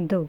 2।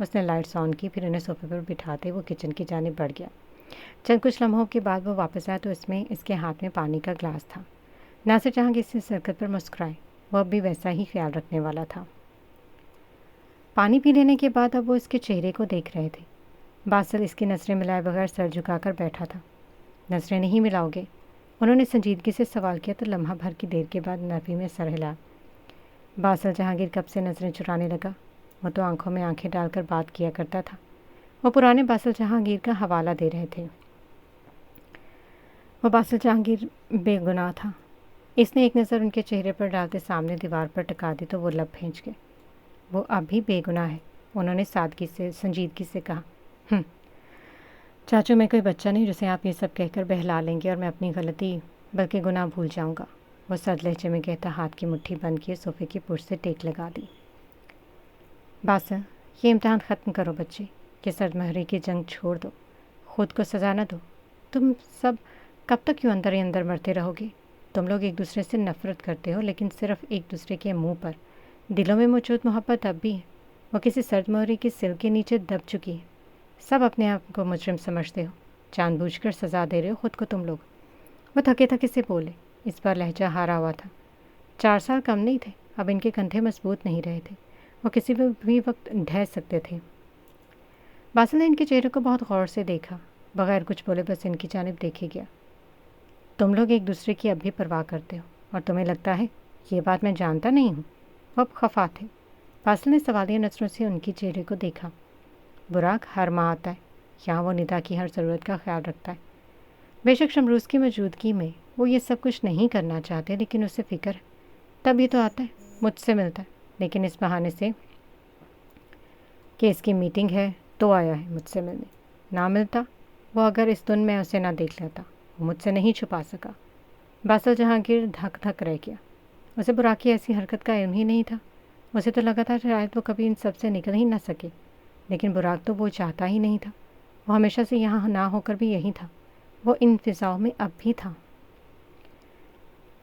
اس نے lights on کی، پھر انہیں صوفے پر بٹھاتے وہ کچن کی جانب بڑھ گیا۔ چند کچھ لمحوں کے بعد وہ واپس آیا تو اس کے ہاتھ میں پانی کا گلاس تھا۔ ناصر جہانگیر سے سرکت پر مسکرائے، وہ اب بھی ویسا ہی خیال رکھنے والا تھا۔ پانی پی لینے کے بعد اب وہ اس کے چہرے کو دیکھ رہے تھے۔ باسل اس کی نظریں ملائے بغیر سر جھکا کر بیٹھا تھا۔ نظریں نہیں ملاؤ گے؟ انہوں نے سنجیدگی سے سوال کیا تو لمحہ بھر کی دیر کے بعد نفی میں سر ہلا۔ باسل جہانگیر کب سے نظریں چرانے لگا؟ وہ تو آنکھوں میں آنکھیں ڈال کر بات کیا کرتا تھا۔ وہ پرانے باسل جہانگیر کا حوالہ دے رہے تھے۔ وہ باسل جہانگیر بے گناہ تھا۔ اس نے ایک نظر ان کے چہرے پر ڈالتے سامنے دیوار پر ٹکا دی تو وہ لب پھینچ گئے۔ وہ اب بھی بے گناہ ہے، انہوں نے سادگی سے سنجیدگی سے کہا۔ چاچو، میں کوئی بچہ نہیں جسے آپ یہ سب کہہ کر بہلا لیں گے اور میں اپنی غلطی بلکہ گناہ بھول جاؤں گا۔ وہ سرد لہجے میں کہتا ہاتھ کی مٹھی بند کیے صوفے کی پشت سے ٹیک لگا دی۔ باسل، یہ امتحان ختم کرو بچے، یہ سرد مہری کی جنگ چھوڑ دو، خود کو سزا نہ دو۔ تم سب کب تک یوں اندر ہی اندر مرتے رہو گے؟ تم لوگ ایک دوسرے سے نفرت کرتے ہو لیکن صرف ایک دوسرے کے منہ پر، دلوں میں موجود محبت اب بھی ہے، وہ کسی سرد مہری کی سل کے نیچے دب چکی ہے۔ سب اپنے آپ کو مجرم سمجھتے ہو، جان بوجھ کر سزا دے رہے ہو خود کو تم لوگ۔ وہ تھکے تھکے سے بولے، اس بار لہجہ ہارا ہوا تھا۔ 4 سال کم نہیں تھے، اب ان کے کندھے مضبوط نہیں رہے تھے، وہ کسی بھی وقت ڈھہ سکتے تھے۔ باسل نے ان کے چہرے کو بہت غور سے دیکھا، بغیر کچھ بولے بس ان کی جانب دیکھے گیا۔ تم لوگ ایک دوسرے کی اب بھی پرواہ کرتے ہو اور تمہیں لگتا ہے یہ بات میں جانتا نہیں ہوں؟ وہ اب خفا تھے۔ باسل نے سوالیہ نظروں سے ان کے چہرے کو دیکھا۔ براق ہر ماہ آتا ہے، یہاں وہ ندا کی ہر ضرورت کا خیال رکھتا ہے۔ بے شک شمروز کی موجودگی میں وہ یہ سب کچھ نہیں کرنا چاہتے لیکن اسے فکر ہے، تب یہ تو آتا ہے، مجھ سے ملتا ہے، لیکن اس بہانے سے کہ اس کی میٹنگ ہے تو آیا ہے مجھ سے ملنے۔ نہ ملتا، وہ اگر اس دن میں اسے نہ دیکھ لیتا، وہ مجھ سے نہیں چھپا سکا۔ باسل جہانگیر دھک دھک رہ گیا۔ اسے براق کی ایسی حرکت کا علم ہی نہیں تھا۔ اسے تو لگا تھا شاید وہ کبھی ان سب سے نکل ہی نہ سکے، لیکن براق تو وہ چاہتا ہی نہیں تھا۔ وہ ہمیشہ سے یہاں نہ ہو کر بھی یہی تھا، وہ ان فضاؤں میں اب بھی تھا۔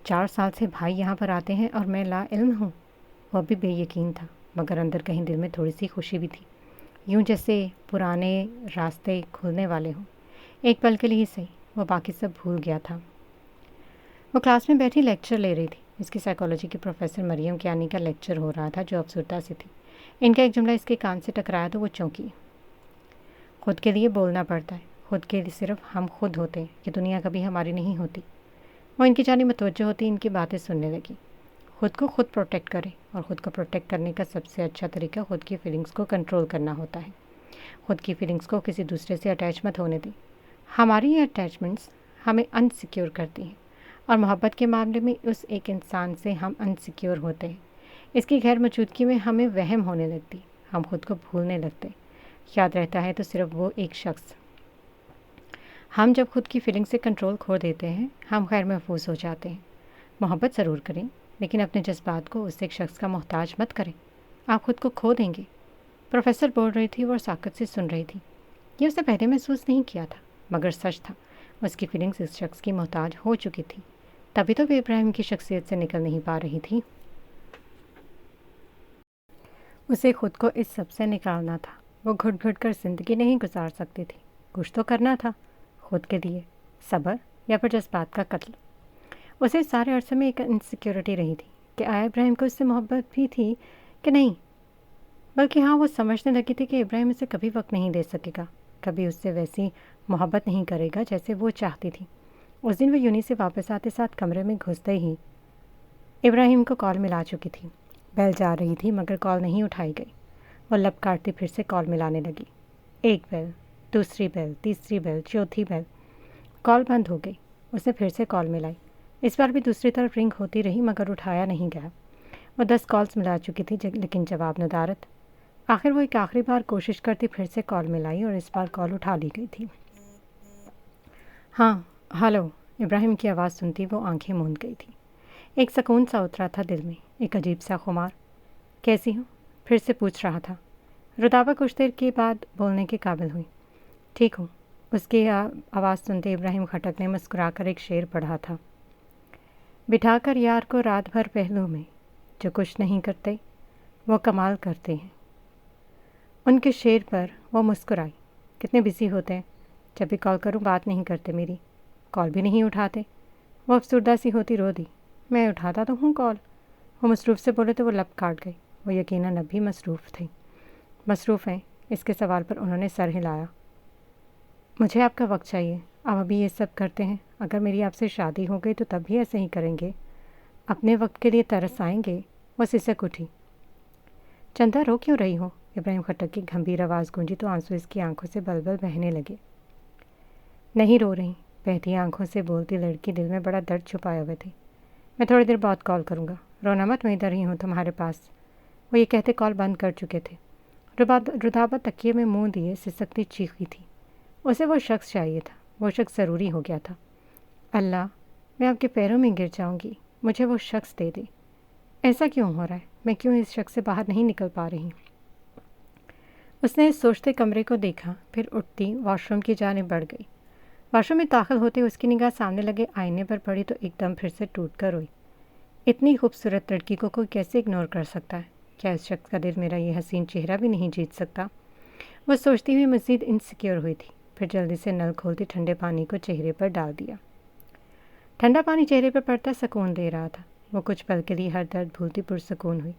4 سال سے بھائی یہاں پر آتے ہیں اور میں لا علم ہوں۔ وہ بھی بے یقین تھا، مگر اندر کہیں دل میں تھوڑی سی خوشی بھی تھی، یوں جیسے پرانے راستے کھلنے والے ہوں۔ ایک پل کے لیے صحیح، وہ باقی سب بھول گیا تھا۔ وہ کلاس میں بیٹھی لیکچر لے رہی تھی۔ اس کی سائیکالوجی کی پروفیسر مریم کیانی کا لیکچر ہو رہا تھا جو افسردہ سی تھی۔ ان کا ایک جملہ اس کے کان سے ٹکرایا تو وہ چونکی۔ خود کے لیے بولنا پڑتا ہے، خود کے لیے صرف ہم خود ہوتے ہیں، یہ دنیا کبھی ہماری نہیں ہوتی۔ وہ ان کی جانب متوجہ ہوتی ان کی باتیں سننے لگی۔ خود کو خود پروٹیکٹ کریں، اور خود کو پروٹیکٹ کرنے کا سب سے اچھا طریقہ خود کی فیلنگز کو کنٹرول کرنا ہوتا ہے۔ خود کی فیلنگز کو کسی دوسرے سے اٹیچ مت ہونے دیں۔ ہماری یہ اٹیچمنٹس ہمیں انسیکیور کرتی ہیں، اور محبت کے معاملے میں اس ایک انسان سے ہم انسیکیور ہوتے ہیں۔ اس کی غیر موجودگی میں ہمیں وہم ہونے لگتی، ہم خود کو بھولنے لگتے۔ یاد رہتا ہے تو صرف وہ ایک شخص۔ ہم جب خود کی فیلنگ سے کنٹرول کھو دیتے ہیں ہم غیر محفوظ ہو جاتے ہیں۔ محبت ضرور کریں لیکن اپنے جذبات کو اس ایک شخص کا محتاج مت کریں، آپ خود کو کھو دیں گے۔ پروفیسر بول رہی تھی وہ ساکت سے سن رہی تھی۔ یہ اسے پہلے محسوس نہیں کیا تھا، مگر سچ تھا، اس کی فیلنگز اس شخص کی محتاج ہو چکی تھی، تبھی تو وہ ابراہیم کی شخصیت سے نکل نہیں پا رہی تھی۔ اسے خود کو اس سب سے نکالنا تھا۔ وہ گھٹ گھٹ کر زندگی نہیں گزار سکتی تھی، کچھ تو کرنا تھا خود کے لیے، صبر یا پھر جذبات کا قتل۔ اسے سارے عرصے میں ایک انسیکیورٹی رہی تھی کہ آیا ابراہیم کو اس سے محبت بھی تھی کہ نہیں، بلکہ ہاں وہ سمجھنے لگی تھی کہ ابراہیم اسے کبھی وقت نہیں دے سکے گا، کبھی اس سے ویسی محبت نہیں کرے گا جیسے وہ چاہتی تھی۔ اس دن وہ یونی سے واپس آتے ساتھ کمرے میں گھستے ہی ابراہیم کو کال ملا چکی تھی۔ بیل جا رہی تھی مگر کال نہیں اٹھائی گئی۔ وہ لب کاٹتی پھر سے کال ملانے لگی۔ ایک بیل، دوسری بیل، تیسری بیل، چوتھی بیل، کال بند ہو گئی۔ اس نے پھر سے کال ملائی، اس بار بھی دوسری طرف رنگ ہوتی رہی مگر اٹھایا نہیں گیا۔ وہ 10 کالز ملا چکی تھی لیکن جواب ندارت۔ آخر وہ ایک آخری بار کوشش کرتی پھر سے کال ملائی اور اس بار کال اٹھا لی گئی تھی۔ ہاں ہلو، ابراہیم کی آواز سنتی وہ آنکھیں موند گئی تھی۔ ایک سکون سا اترا تھا دل میں، ایک عجیب سا خمار۔ کیسی ہوں؟ پھر سے پوچھ رہا تھا۔ رتابہ کچھ دیر کے بعد بولنے کے قابل ہوئی۔ ٹھیک ہوں۔ اس کی آواز سنتے ابراہیم خٹک نے مسکرا کر ایک شعر پڑھا تھا۔ بٹھا کر یار کو رات بھر پہلو میں، جو کچھ نہیں کرتے وہ کمال کرتے ہیں۔ ان کے شعر پر وہ مسکرائی۔ کتنے بزی ہوتے ہیں، جب بھی کال کروں بات نہیں کرتے، میری کال بھی نہیں اٹھاتے۔ وہ افسردہ سی ہوتی رو دی۔ میں اٹھاتا تو ہوں کال۔ وہ مصروف سے بولے تو وہ لب کاٹ گئی۔ وہ یقیناً اب بھی مصروف تھی۔ مصروف ہیں؟ اس کے سوال پر انہوں نے سر ہلایا۔ مجھے آپ کا وقت چاہیے، آپ ابھی یہ سب کرتے ہیں، اگر میری آپ سے شادی ہو گئی تو تب بھی ایسے ہی کریں گے؟ اپنے وقت کے لیے ترس آئیں گے؟ وہ سسک اٹھی۔ چندہ رو کیوں رہی ہو؟ ابراہیم خٹک کی گھمبیر آواز گونجی تو آنسو اس کی آنکھوں سے بل بل بہنے لگے۔ نہیں رو رہی، بہتی آنکھوں سے بولتی لڑکی دل میں بڑا درد چھپائے ہوئے تھی۔ میں تھوڑی دیر بعد کال کروں گا، رونا مت، میں ادھر ہی ہوں تمہارے پاس۔ وہ یہ کہتے کال بند کر چکے تھے۔ رضابہ تکیے میں منہ دیے سسکتی چیخی تھی۔ اسے وہ شخص چاہیے تھا، وہ شخص ضروری ہو گیا تھا۔ اللہ، میں آپ کے پیروں میں گر جاؤں گی، مجھے وہ شخص دے دے۔ ایسا کیوں ہو رہا ہے؟ میں کیوں اس شخص سے باہر نہیں نکل پا رہی؟ اس نے اس سوچتے کمرے کو دیکھا، پھر اٹھتی واش روم کی جانب بڑھ گئی۔ واش روم میں داخل ہوتے اس کی نگاہ سامنے لگے آئینے پر پڑی تو ایک دم پھر سے ٹوٹ کر روئی۔ اتنی خوبصورت لڑکی کو کوئی کیسے اگنور کر سکتا ہے؟ کیا اس شخص کا دل میرا یہ حسین چہرہ بھی نہیں جیت سکتا؟ وہ سوچتی ہوئی مزید انسیکیور ہوئی تھی، پھر جلدی سے نل کھولتی ٹھنڈے پانی کو چہرے پر ڈال دیا۔ ٹھنڈا پانی چہرے پر پڑتا سکون دے رہا تھا۔ وہ کچھ پل کے لیے ہر درد بھولتی پرسکون ہوئی۔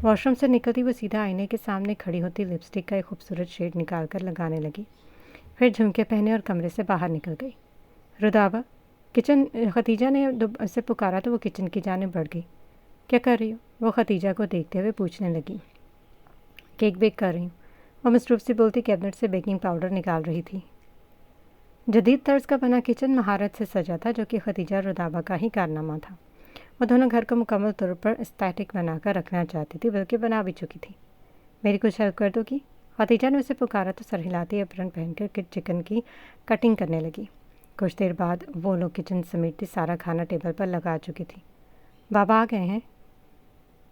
واش روم سے نکلتی وہ سیدھا آئینے کے سامنے کھڑی ہوتی لپسٹک کا ایک خوبصورت شیڈ نکال کر لگانے لگی، پھر جھمکے پہنے اور کمرے سے باہر نکل گئی۔ رضابہ، ختیجہ نے اسے پکارا تو وہ کچن کی جانب بڑھ گئی۔ کیا کر رہی ہو؟ وہ ختیجہ کو دیکھتے ہوئے پوچھنے لگی۔ کیک بیک کر رہی ہوں، وہ مصروف سی بولتی کیبنٹ سے بیکنگ پاؤڈر نکال رہی تھی۔ جدید طرز کا بنا کچن مہارت سے سجا تھا، جو کہ ختیجہ اور رضابہ کا ہی کارنامہ تھا۔ وہ دونوں گھر کو مکمل طور پر اسٹیٹک بنا کر رکھنا چاہتی تھی، بلکہ بنا بھی چکی تھی۔ میری کچھ ہیلپ کر دو گی؟ ختیجہ نے اسے پکارا تو سر ہلاتی اپرن پہن کر چکن کی کٹنگ کرنے لگی۔ کچھ دیر بعد وہ لوگ کچن سمیٹتی سارا کھانا ٹیبل پر لگا چکی تھی۔ بابا آ گئے ہیں؟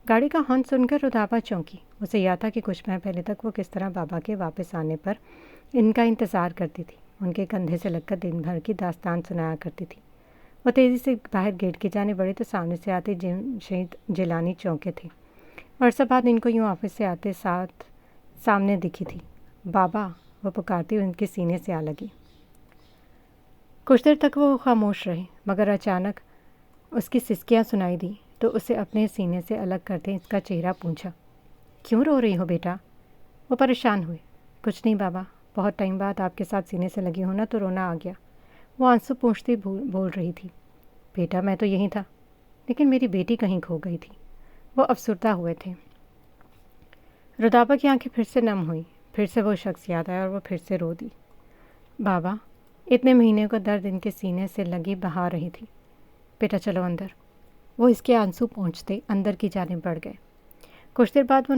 گاڑی کا ہارن سن کر رضابہ چونکی۔ اسے یاد تھا کہ کچھ ماہ پہلے تک وہ کس طرح بابا کے واپس آنے پر ان کا انتظار کرتی تھی، ان کے کندھے سے لگ کر دن بھر کی داستان سنایا کرتی تھی۔ وہ تیزی سے باہر گیٹ کی جانب بڑھی تو سامنے سے آتے جمشید جیلانی چونکے تھے۔ عرصہ بعد ان کو یوں آفس سے آتے ساتھ سامنے دکھی تھی۔ بابا، وہ پکارتی ان کے سینے سے آ لگی۔ کچھ دیر تک وہ خاموش رہے، مگر اچانک اس کی سسکیاں سنائی دی تو اسے اپنے سینے سے الگ کرتے اس کا چہرہ پوچھا، کیوں رو رہی ہو بیٹا؟ وہ پریشان ہوئے۔ کچھ نہیں بابا، بہت ٹائم بعد آپ کے ساتھ سینے سے لگی ہونا تو رونا آ گیا۔ وہ آنسو پوچھتی بول رہی تھی۔ بیٹا، میں تو یہیں تھا، لیکن میری بیٹی کہیں کھو گئی تھی۔ وہ افسردہ ہوئے تھے۔ رضابہ کی آنکھیں پھر سے نم ہوئیں، پھر سے وہ شخص یاد آیا اور وہ پھر سے رو دی۔ بابا، اتنے مہینے کو درد ان کے سینے سے لگی بہا رہی تھی۔ بیٹا چلو اندر۔ وہ اس کے آنسو پہنچتے اندر کی جانب بڑھ گئے۔ کچھ دیر بعد وہ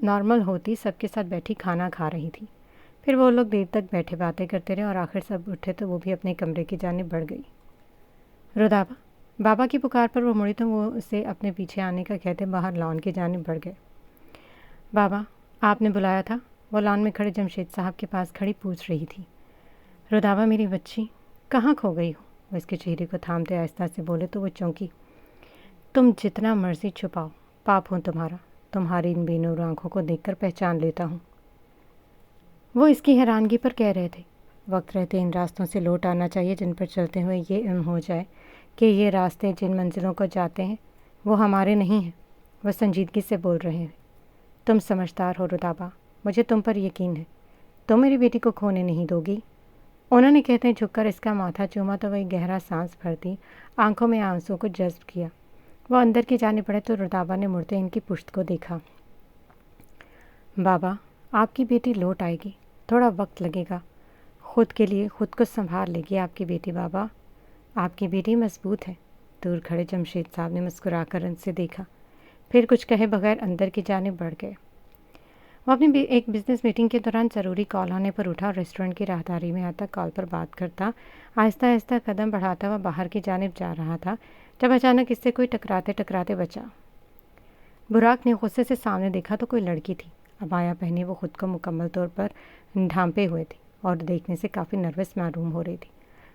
نارمل ہوتی سب کے ساتھ بیٹھی کھانا کھا رہی تھی۔ پھر وہ لوگ دیر تک بیٹھے باتیں کرتے رہے اور آخر سب اٹھے تو وہ بھی اپنے کمرے کی جانب بڑھ گئی۔ رضابہ، بابا کی پکار پر وہ مڑی تو وہ اسے اپنے پیچھے آنے کا کہتے باہر لان کی جانب بڑھ گئے۔ بابا، آپ نے بلایا تھا؟ وہ لان میں کھڑے جمشید صاحب کے پاس کھڑی پوچھ رہی تھی۔ رضابہ، میری بچی کہاں کھو گئی ہو؟ وہ اس کے چہرے کو تھامتے آہستہ سے بولے تو وہ چونکی۔ تم جتنا مرضی چھپاؤ، پاپ ہوں تمہارا، تمہاری ان بے نور آنکھوں کو دیکھ کر پہچان لیتا ہوں۔ وہ اس کی حیرانگی پر کہہ رہے تھے، وقت رہتے ان راستوں سے لوٹ آنا چاہیے جن پر چلتے ہوئے یہ علم ہو جائے کہ یہ راستے جن منزلوں کو جاتے ہیں وہ ہمارے نہیں ہیں۔ وہ سنجیدگی سے بول رہے ہیں۔ تم سمجھدار ہو رضابہ، مجھے تم پر یقین ہے، تم میری بیٹی کو کھونے نہیں دو گی۔ انہوں نے کہتے جھک کر اس کا ماتھا چوما تو وہ گہرا سانس بھرتی آنکھوں میں آنسو کو جذب کیا۔ وہ اندر کی جانب بڑھے تو رضابہ نے مڑتے ان کی پشت کو دیکھا۔ بابا، آپ کی بیٹی لوٹ آئے گی، تھوڑا وقت لگے گا، خود کے لیے خود کو سنبھال لے گی آپ کی بیٹی۔ بابا، آپ کی بیٹی مضبوط ہے۔ دور کھڑے جمشید صاحب نے مسکرا کر ان سے دیکھا، پھر کچھ کہے بغیر اندر کی جانب بڑھ گئے۔ وہ اپنی ایک بزنس میٹنگ کے دوران ضروری کال ہونے پر اٹھا اور ریسٹورنٹ کی راہداری میں آتا کال پر بات کرتا آہستہ آہستہ قدم بڑھاتا ہوا باہر کی جانب جا رہا تھا، جب اچانک اس سے کوئی ٹکراتے بچا۔ براق نے غصے سے سامنے دیکھا تو کوئی لڑکی تھی۔ عبایا پہنے وہ خود کو مکمل طور پر ڈھانپے ہوئے تھی اور دیکھنے سے کافی نروس معلوم ہو رہی تھی۔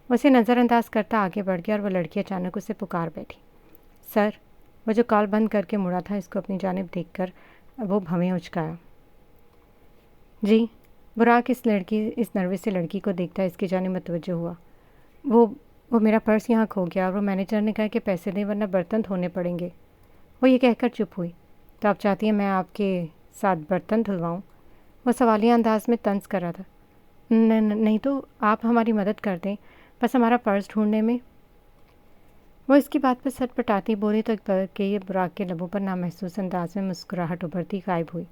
وہ اسے نظر انداز کرتا آگے بڑھ گیا اور وہ لڑکی اچانک اسے پکار بیٹھی۔ سر، وہ جو کال بند کر کے مڑا تھا اس کو اپنی جانب دیکھ کر وہ بھویں اچکایا۔ جی۔ براق اس نروے سے لڑکی کو دیکھتا اس کی جانب متوجہ ہوا۔ وہ میرا پرس یہاں کھو گیا اور وہ مینیجر نے کہا کہ پیسے دیں ورنہ برتن دھونے پڑیں گے۔ وہ یہ کہہ کر چپ ہوئی۔ تو آپ چاہتی ہیں میں آپ کے ساتھ برتن دھلواؤں؟ وہ سوالیہ انداز میں طنز کر رہا تھا۔ نہیں تو آپ ہماری مدد کر دیں، بس ہمارا پرس ڈھونڈنے میں۔ وہ اس کی بات پر سٹ پٹاتی بولی تو یہ براق کے لبوں پر نامحسوس انداز میں مسکراہٹ ابھرتی غائب ہوئی۔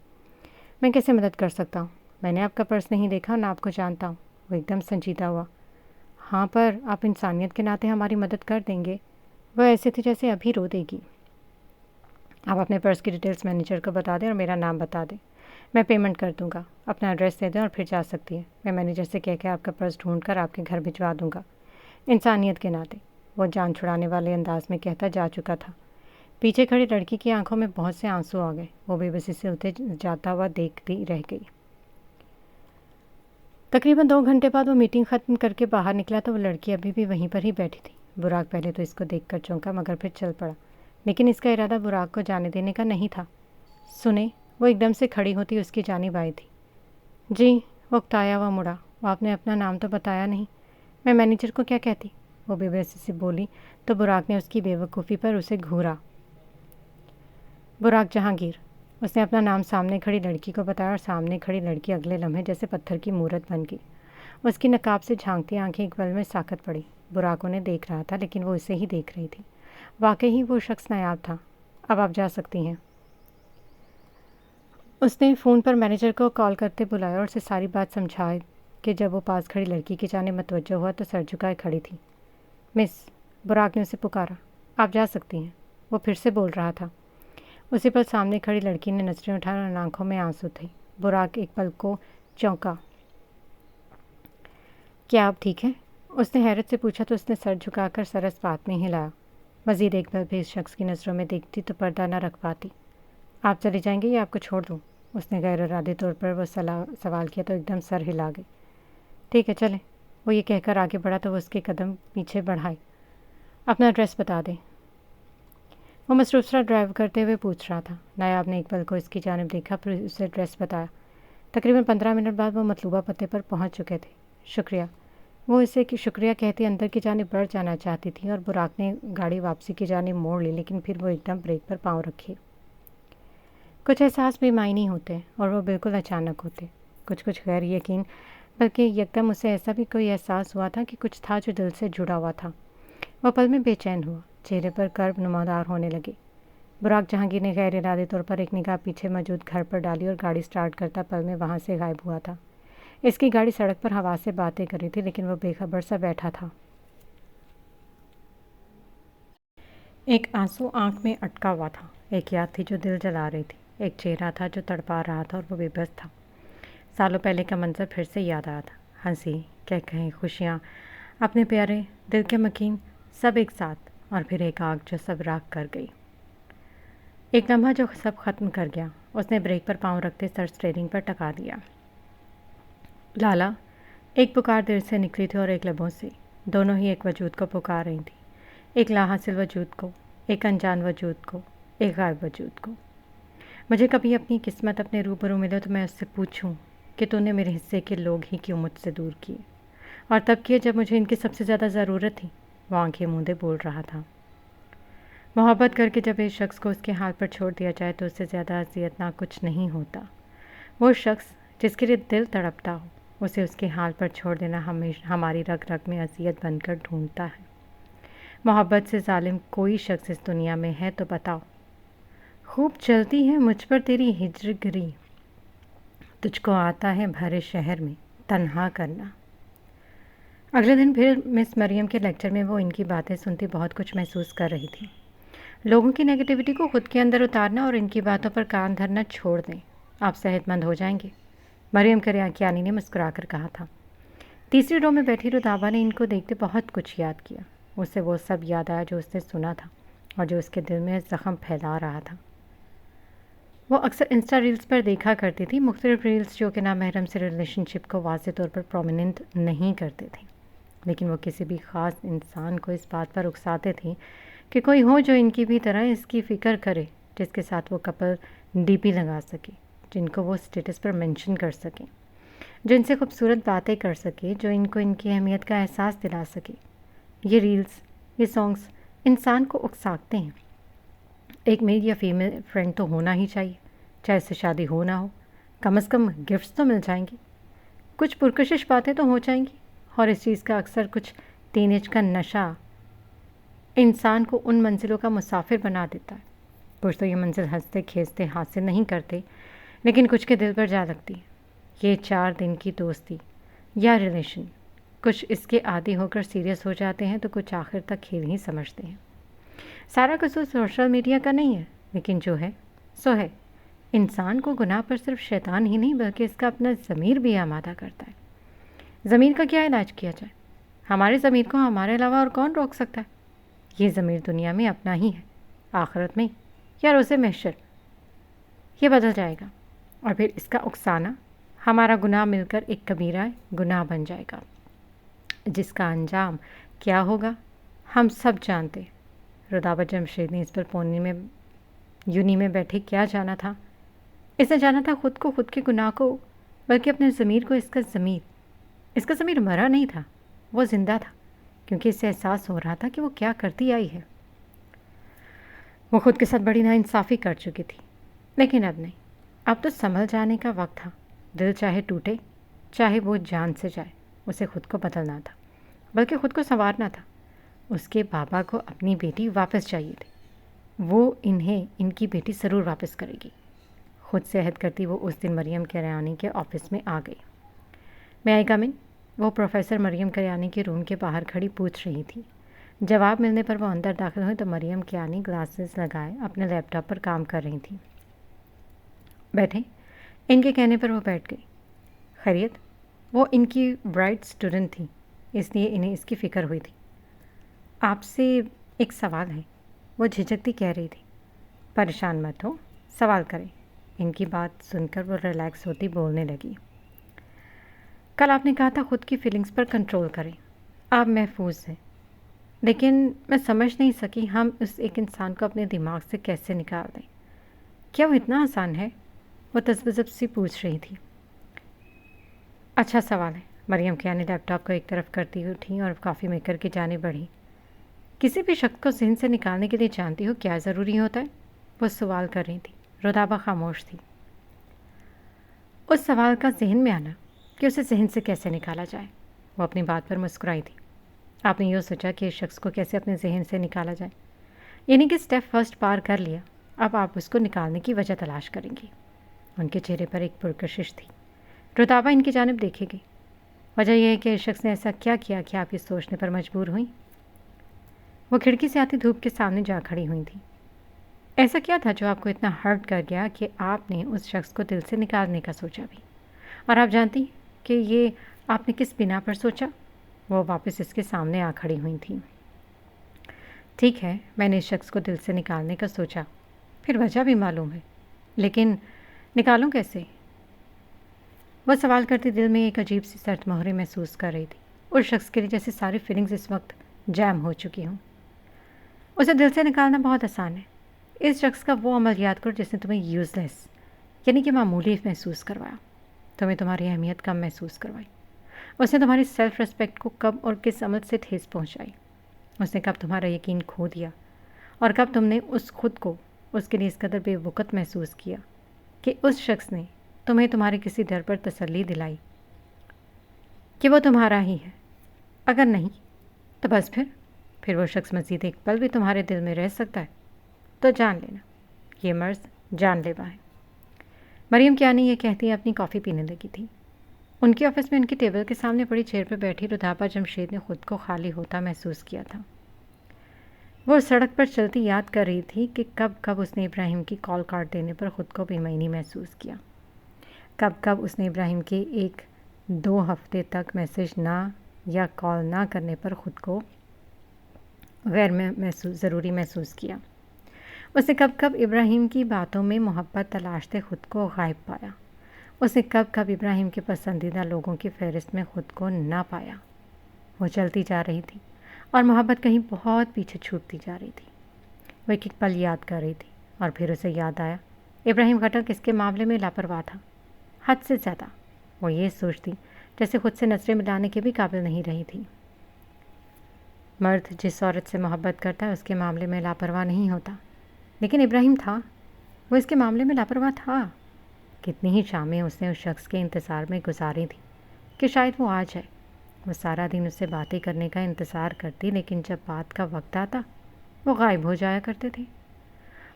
میں کیسے مدد کر سکتا ہوں؟ میں نے آپ کا پرس نہیں دیکھا اور نہ آپ کو جانتا ہوں۔ وہ ایک دم سنجیدہ ہوا۔ ہاں، پر آپ انسانیت کے ناطے ہماری مدد کر دیں گے؟ وہ ایسے تھی جیسے ابھی رو دے گی۔ آپ اپنے پرس کی ڈیٹیلز مینیجر کو بتا دیں اور میرا نام بتا دیں، میں پیمنٹ کر دوں گا۔ اپنا ایڈریس دے دیں اور پھر جا سکتی ہیں۔ میں مینیجر سے کہہ کے آپ کا پرس ڈھونڈ کر آپ کے گھر بھجوا دوں گا۔ انسانیت کے ناطے، وہ جان چھڑانے والے انداز میں کہتا جا چکا تھا۔ پیچھے کھڑی لڑکی کی آنکھوں میں بہت سے آنسو آ گئے۔ وہ بے بسی سے اتنے جاتا ہوا دیکھتی رہ گئی۔ تقریباً 2 گھنٹے بعد وہ میٹنگ ختم کر کے باہر نکلا تو وہ لڑکی ابھی بھی وہیں پر ہی بیٹھی تھی۔ براق پہلے تو اس کو دیکھ کر چونکا مگر پھر چل پڑا، لیکن اس کا ارادہ براق کو جانے دینے کا نہیں تھا۔ سنیں، وہ ایک دم سے کھڑی ہوتی اس کی جانب آئی تھی۔ جی، وہ اکتایا ہوا مڑا۔ وہ آپ نے اپنا نام تو بتایا نہیں، میں مینیجر کو کیا کہتی؟ وہ بے بسی سے بولی تو براق نے اس کی بے وقوفی پر اسے گھورا۔ براق جہانگیر، اس نے اپنا نام سامنے کھڑی لڑکی کو بتایا اور سامنے کھڑی لڑکی اگلے لمحے جیسے پتھر کی مورت بن گئی۔ اس کی نقاب سے جھانکتی آنکھیں ایک پل میں ساکت پڑی۔ براق انہیں دیکھ رہا تھا لیکن وہ اسے ہی دیکھ رہی تھی۔ واقعی وہ شخص نایاب تھا۔ اب آپ جا سکتی ہیں۔ اس نے فون پر مینیجر کو کال کرتے بلایا اور اسے ساری بات سمجھائی کہ جب وہ پاس کھڑی لڑکی کی جانب متوجہ ہوا تو سر جھکائے کھڑی تھی۔ مس، براق نے اسے پکارا، آپ جا سکتی ہیں۔ وہ پھر سے بول رہا تھا۔ اسی پل سامنے کھڑی لڑکی نے نظریں اٹھائی اور آنکھوں میں آنسو تھے۔ براق ایک پل کو چونکا۔ کیا آپ ٹھیک ہیں؟ اس نے حیرت سے پوچھا تو اس نے سر جھکا کر سر اس بات میں ہلایا۔ مزید ایک بار بھی اس شخص کی نظروں میں دیکھتی تو پردہ نہ رکھ پاتی۔ آپ چلے جائیں گے یا آپ کو چھوڑ دوں؟ اس نے غیر ارادی طور پر وہ سوال کیا تو ایک دم سر ہلا گئی۔ ٹھیک ہے، چلیں۔ وہ یہ کہہ کر آگے بڑھا تو وہ اس کے قدم پیچھے بڑھائے۔ اپنا ایڈریس بتا دیں۔ وہ مصروف سا ڈرائیو کرتے ہوئے پوچھ رہا تھا۔ نایاب نے ایک پل کو اس کی جانب دیکھا پھر اسے ایڈریس بتایا۔ تقریباً 15 منٹ بعد وہ مطلوبہ پتے پر پہنچ چکے تھے۔ شکریہ، وہ اسے شکریہ کہتی اندر کی جانب بڑھ جانا چاہتی تھی اور براق نے گاڑی واپسی کی جانب موڑ لی، لیکن پھر وہ ایک دم بریک پر پاؤں رکھے۔ کچھ احساس بے معنی ہوتے اور وہ بالکل اچانک ہوتے، کچھ غیر یقین، بلکہ یکدم اسے ایسا بھی کوئی احساس ہوا تھا کہ کچھ تھا جو دل سے جڑا ہوا تھا۔ وہ پل میں بے چین ہوا، چہرے پر کرب نمودار ہونے لگے۔ براق جہانگیر نے غیر ارادی طور پر ایک نگاہ پیچھے موجود گھر پر ڈالی اور گاڑی سٹارٹ کرتا پل میں وہاں سے غائب ہوا تھا۔ اس کی گاڑی سڑک پر ہوا سے باتیں کر رہی تھی لیکن وہ بے خبر سا بیٹھا تھا۔ ایک آنسو آنکھ میں اٹکا ہوا تھا، ایک یاد تھی جو دل جلا رہی تھی، ایک چہرہ تھا جو تڑپا رہا تھا اور وہ بے بس تھا۔ سالوں پہلے کا منظر پھر سے یاد آیا تھا۔ ہنسی، کہکہیں، خوشیاں، اپنے پیارے، دل کے مکین، سب ایک ساتھ، اور پھر ایک آگ جو سب راکھ کر گئی۔ ایک لمحہ جو سب ختم کر گیا۔ اس نے بریک پر پاؤں رکھتے سر اسٹیئرنگ پر ٹکا دیا۔ لالا، ایک پکار دل سے نکلی تھی اور ایک لبوں سے، دونوں ہی ایک وجود کو پکار رہی تھیں، ایک لا حاصل وجود کو، ایک انجان وجود کو، ایک غائب وجود کو۔ مجھے کبھی اپنی قسمت اپنے روبرو ملے تو میں اس سے پوچھوں کہ تو نے میرے حصے کے لوگ ہی کیوں مجھ سے دور کیے، اور تب کیے جب مجھے ان کی سب سے زیادہ ضرورت تھی۔ وہ آنکھیں موندے بول رہا تھا۔ محبت کر کے جب ایک شخص کو اس کے حال پر چھوڑ دیا جائے تو اس سے زیادہ اذیت ناک کچھ نہیں ہوتا۔ وہ شخص جس کے لیے دل تڑپتا ہو، اسے اس کے حال پر چھوڑ دینا ہماری رگ رگ میں اذیت بن کر ڈھونڈتا ہے۔ محبت سے ظالم کوئی شخص اس دنیا میں ہے تو بتاؤ۔ خوب چلتی ہے مجھ پر تیری ہجر گری، تجھ کو آتا ہے بھرے شہر میں تنہا کرنا۔ اگلے دن پھر مس مریم کے لیکچر میں وہ ان کی باتیں سنتی بہت کچھ محسوس کر رہی تھی۔ لوگوں کی نیگیٹیوٹی کو خود کے اندر اتارنا اور ان کی باتوں پر کان دھرنا چھوڑ دیں، آپ صحت مند ہو جائیں گے، مریم کریانی نے مسکرا کر کہا تھا۔ تیسری رو میں بیٹھی رتابہ نے ان کو دیکھتے بہت کچھ یاد کیا۔ اسے وہ سب یاد آیا جو اس نے سنا تھا اور جو اس کے دل میں زخم پھیلا رہا تھا۔ وہ اکثر انسٹا ریلز پر دیکھا کرتی تھی، مختلف ریلز جو کہ نامحرم سے ریلیشن شپ کو واضح طور پر پرومیننٹ نہیں کرتے تھے، لیکن وہ کسی بھی خاص انسان کو اس بات پر اکساتے تھے کہ کوئی ہو جو ان کی بھی طرح اس کی فکر کرے، جس کے ساتھ وہ کپل ڈی پی لگا سکے، جن کو وہ اسٹیٹس پر مینشن کر سکیں۔ جو ان سے خوبصورت باتیں کر سکے، جو ان کو ان کی اہمیت کا احساس دلا سکے۔ یہ ریلز، یہ سانگس انسان کو اکساتے ہیں۔ ایک میل یا فیمیل فرینڈ تو ہونا ہی چاہیے، چاہے اس سے شادی ہو نہ ہو، کم از کم گفٹس تو مل جائیں گے، کچھ پرکشش باتیں تو ہو جائیں گی۔ اور اس چیز کا اکثر کچھ ٹین ایج کا نشہ انسان کو ان منزلوں کا مسافر بنا دیتا ہے۔ کچھ تو یہ منزل ہنستے کھینچتے حاصل نہیں کرتے، لیکن کچھ کے دل پر جا لگتی ہے۔ یہ 4 دن کی دوستی یا ریلیشن، کچھ اس کے عادی ہو کر سیریس ہو جاتے ہیں تو کچھ آخر تک کھیل ہی سمجھتے ہیں۔ سارا قصور سوشل میڈیا کا نہیں ہے، لیکن جو ہے سو ہے۔ انسان کو گناہ پر صرف شیطان ہی نہیں بلکہ اس کا اپنا ضمیر بھی آمادہ کرتا ہے۔ ضمیر کا کیا علاج کیا جائے؟ ہمارے ضمیر کو ہمارے علاوہ اور کون روک سکتا ہے؟ یہ ضمیر دنیا میں اپنا ہی ہے، آخرت میں یا روز محشر یہ بدل جائے گا، اور پھر اس کا اکسانا ہمارا گناہ مل کر ایک کبیرہ گناہ بن جائے گا، جس کا انجام کیا ہوگا ہم سب جانتے۔ رودابہ جمشید نے اس پر پونی میں یونی میں بیٹھے کیا جانا تھا؟ اس نے جانا تھا خود کو، خود کے گناہ کو، بلکہ اپنے ضمیر کو۔ اس کا ضمیر مرا نہیں تھا، وہ زندہ تھا، کیونکہ اس سے احساس ہو رہا تھا کہ وہ کیا کرتی آئی ہے۔ وہ خود کے ساتھ بڑی ناانصافی کر چکی تھی، لیکن اب نہیں، اب تو سنبھل جانے کا وقت تھا۔ دل چاہے ٹوٹے، چاہے وہ جان سے جائے، اسے خود کو بدلنا تھا، بلکہ خود کو سنوارنا تھا۔ اس کے بابا کو اپنی بیٹی واپس چاہیے تھی، وہ انہیں ان کی بیٹی ضرور واپس کرے گی۔ خود سے عہد کرتی وہ اس دن مریم کریانی کے آفس میں آ گئی۔ میں آئی کم ان؟ وہ پروفیسر مریم کریانی کے روم کے باہر کھڑی پوچھ رہی تھی۔ جواب ملنے پر وہ اندر داخل ہوئی تو مریم کریانی گلاسز لگائے اپنے لیپ ٹاپ پر کام کر رہی تھی۔ بیٹھیں، ان کے کہنے پر وہ بیٹھ گئی۔ خیریت؟ وہ ان کی برائٹ اسٹوڈنٹ تھی، اس لیے انہیں اس کی فکر ہوئی تھی۔ آپ سے ایک سوال ہے، وہ جھجکتی کہہ رہی تھی۔ پریشان مت ہو، سوال کریں۔ ان کی بات سن کر وہ ریلیکس ہوتی بولنے لگی۔ کل آپ نے کہا تھا خود کی فیلنگز پر کنٹرول کریں، آپ محفوظ ہیں، لیکن میں سمجھ نہیں سکی ہم اس ایک انسان کو اپنے دماغ سے کیسے نکال دیں۔ کیا وہ اتنا آسان ہے؟ وہ تذبذب سی پوچھ رہی تھی۔ اچھا سوال ہے، مریم کریانی لیپ ٹاپ کو ایک طرف کرتی اٹھی اور کافی میکر کی جانب بڑھی۔ کسی بھی شخص کو ذہن سے نکالنے کے لیے جانتی ہو کیا ضروری ہوتا ہے؟ وہ سوال کر رہی تھی۔ رودابہ خاموش تھی۔ اس سوال کا ذہن میں آنا کہ اسے ذہن سے کیسے نکالا جائے۔ وہ اپنی بات پر مسکرائی تھی۔ آپ نے یہ سوچا کہ اس شخص کو کیسے اپنے ذہن سے نکالا جائے، یعنی کہ اسٹیپ فرسٹ پار کر لیا، اب آپ اس کو نکالنے کی وجہ تلاش کریں گی۔ ان کے چہرے پر ایک پرکشش تھی۔ رودابہ ان کی جانب دیکھے گئی۔ وجہ یہ ہے کہ اس شخص نے ایسا کیا کیا کہ آپ یہ سوچنے پر مجبور ہوئیں؟ وہ کھڑکی سے آتی دھوپ کے سامنے جا کھڑی ہوئی تھی۔ ایسا کیا تھا جو آپ کو اتنا ہرٹ کر گیا کہ آپ نے اس شخص کو دل سے نکالنے کا سوچا بھی؟ اور آپ جانتی کہ یہ آپ نے کس بنا پر سوچا؟ وہ واپس اس کے سامنے آ کھڑی ہوئی تھیں۔ ٹھیک ہے، میں نے اس شخص کو دل سے نکالنے کا سوچا، پھر وجہ بھی معلوم ہے، لیکن نکالوں کیسے؟ وہ سوال کرتی دل میں ایک عجیب سی سرد مہرے محسوس کر رہی تھی۔ اس شخص کے لیے جیسے ساری فیلنگز اس وقت جیم ہو چکی ہوں۔ اسے دل سے نکالنا بہت آسان ہے۔ اس شخص کا وہ عمل یاد کرو جس نے تمہیں یوز لیس، یعنی کہ معمولی محسوس کروایا، تمہیں تمہاری اہمیت کم محسوس کروائی۔ اس نے تمہاری سیلف ریسپیکٹ کو کب اور کس عمل سے ٹھیس پہنچائی۔ اس نے کب تمہارا یقین کھو دیا، اور کب تم نے اس خود کو اس کے لیے اس قدر بے وقت محسوس کیا کہ اس شخص نے تمہیں تمہارے کسی ڈر پر تسلی دلائی کہ وہ تمہارا ہی ہے۔ اگر نہیں تو بس پھر وہ شخص مزید ایک پل بھی تمہارے دل میں رہ سکتا ہے، تو جان لینا یہ مرض جان لیوا ہے۔ مریم کریانی یہ کہتی اپنی کافی پینے لگی تھی۔ ان کے آفس میں ان کی ٹیبل کے سامنے پڑی چیئر پر بیٹھی رودابہ جمشید نے خود کو خالی ہوتا محسوس کیا تھا۔ وہ سڑک پر چلتی یاد کر رہی تھی کہ کب اس نے ابراہیم کی کال کاٹ دینے پر خود کو بے معنی محسوس کیا، کب اس نے ابراہیم کے 1-2 ہفتے تک میسج نہ یا کال نہ کرنے پر خود کو غیر ضروری محسوس کیا۔ اس نے کب ابراہیم کی باتوں میں محبت تلاشتے خود کو غائب پایا۔ اس نے کب ابراہیم کے پسندیدہ لوگوں کی فہرست میں خود کو نہ پایا۔ وہ چلتی جا رہی تھی اور محبت کہیں بہت پیچھے چھوٹتی جا رہی تھی۔ وہ ایک پل یاد کر رہی تھی اور پھر اسے یاد آیا ابراہیم گھٹک اس کے معاملے میں لاپرواہ تھا، حد سے زیادہ۔ وہ یہ سوچتی جیسے خود سے نظریں ملانے کے بھی قابل نہیں رہی تھی۔ مرد جس عورت سے محبت کرتا ہے اس کے معاملے میں لاپرواہ نہیں ہوتا، لیکن ابراہیم تھا، وہ اس کے معاملے میں لاپرواہ تھا۔ کتنی ہی شامیں اس نے اس شخص کے انتظار میں گزاری تھیں کہ شاید وہ آ جائے۔ وہ سارا دن اس سے باتیں کرنے کا انتظار کرتی، لیکن جب بات کا وقت آتا وہ غائب ہو جایا کرتے تھے۔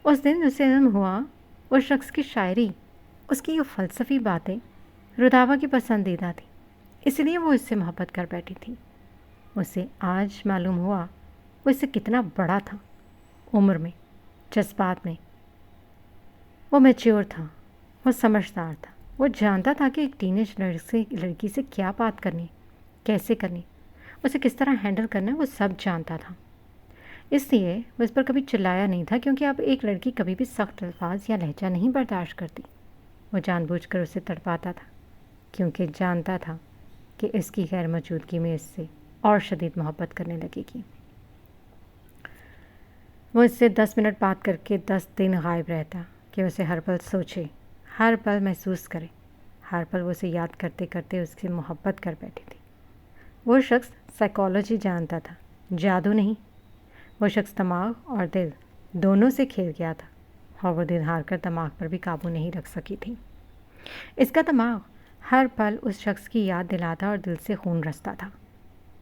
اس دن اسے علم ہوا اس شخص کی شاعری، اس کی یہ فلسفی باتیں رودابا کی پسندیدہ تھی، اس لیے وہ اس سے محبت کر بیٹھی تھی۔ اسے آج معلوم ہوا وہ اس سے کتنا بڑا تھا، عمر میں، جذبات میں۔ وہ میچیور تھا، وہ سمجھدار تھا، وہ جانتا تھا کہ ایک ٹینیج لڑکی سے کیا بات کرنی، کیسے کرنی، اسے کس طرح ہینڈل کرنا ہے، وہ سب جانتا تھا۔ اس لیے وہ اس پر کبھی چلایا نہیں تھا، کیونکہ اب ایک لڑکی کبھی بھی سخت الفاظ یا لہجہ نہیں برداشت کرتی۔ وہ جان بوجھ کر اسے تڑپاتا تھا، کیونکہ جانتا تھا کہ اس کی غیر موجودگی میں اس سے اور شدید محبت کرنے لگے گی۔ وہ اس سے 10 منٹ بات کر کے 10 دن غائب رہتا کہ اسے ہر پل سوچے، ہر پل محسوس کرے، ہر پل وہ اسے یاد کرتے کرتے اس سے محبت کر بیٹھی تھی۔ وہ شخص سائیکالوجی جانتا تھا، جادو نہیں۔ وہ شخص دماغ اور دل دونوں سے کھیل گیا تھا، اور وہ دل ہار کر دماغ پر بھی قابو نہیں رکھ سکی تھی۔ اس کا دماغ ہر پل اس شخص کی یاد دلاتا اور دل سے خون رستا تھا۔